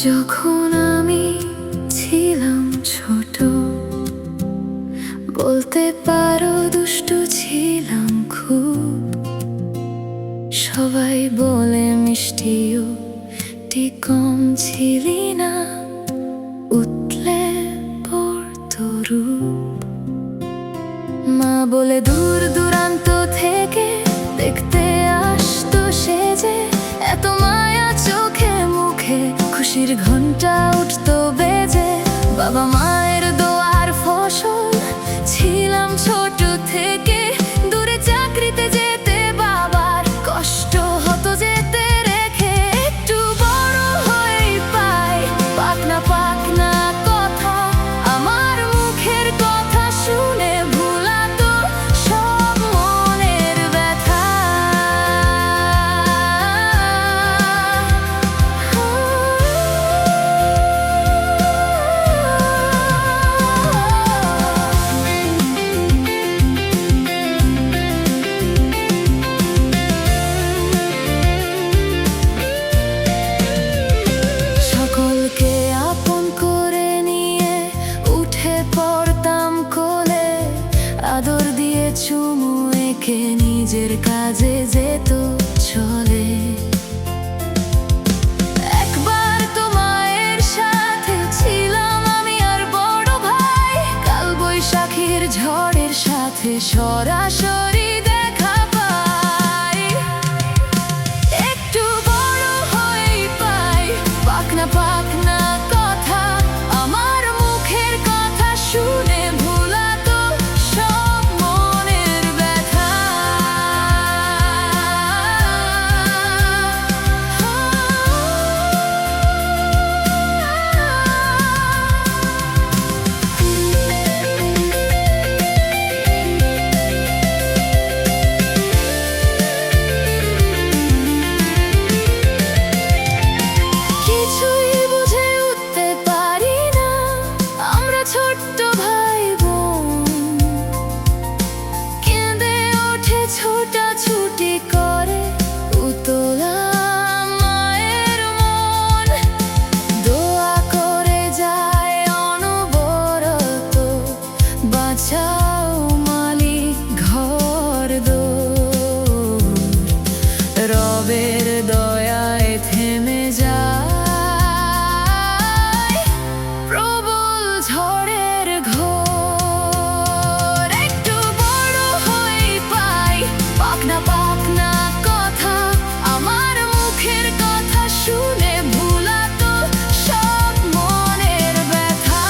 যখন আমি ছিলাম ছোট, বলতে পারো দুষ্টু ছিলাম খুব। সবাই বলে মিষ্টিও ঠিক কম ছিলি না, উঠলে পড়তো রূপ। মা বলে দূর দূরান্ত থেকে দেখতে আসতো সেজে, এত মায়া চোখে মুখে খুশির ঘন্টা উঠতো বেজে। বাবা মায়ের দোয়ার ফসল ছিলাম ছোট থেকে, দূরে চাকরিতে যেতে বাবার কষ্ট হতো যেতে রেখে। একটু বড় হয়ে পাই পাকনা পাকনা কথা, আমার মুখের কথা শুনে ভুলাতো সব মনের ব্যথা। সকলকে আপন করে নিয়ে উঠে পড়তাম কোলে, আদর দিয়ে চুমু এঁকে নিজের কাজে যেত চলে। একবার তো মায়ের সাথে ছিলাম আমি আর বড় ভাই, কাল বৈশাখীর ঝড়ের সাথে সরাসরি দেখা পাই। একটু বড় হয়ে পাই পাকনা পাকনা কথা, আমার মুখের কথা শুনে ভুলাতো সব মনের ব্যথা। কিছুই বুঝে উঠতে পারি না আমরা ছোট্ট ভাই বোন, কেঁদে ওঠে ছোটাছুটি করে উতলা মায়ের মন। দোয়া করে যায় অনবরত, বাঁচাও মালিক ঘর দোর। রবের দয়ায় থেমে যায় প্রবল ঝড়ের ঘোর। একটু বড় হয়ে পাই পাকনা পাকনা কথা, আমার মুখের কথা শুনে ভুলাতো সব মনের ব্যথা।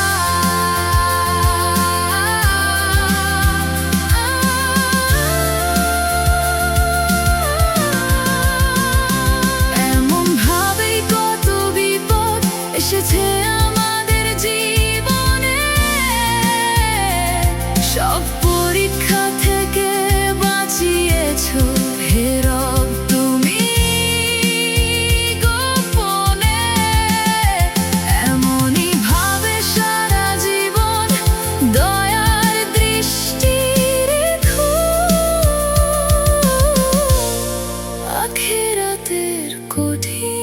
এমন ভাবেই কত বিপদ এসেছে আমাদের জীবনে, সব পরীক্ষা থেকে বাঁচিয়েছো হে রব তুমি গোপনে। এমনই ভাবে সারা জীবন দয়ার দৃষ্টি রেখো, আখিরাতের কঠিন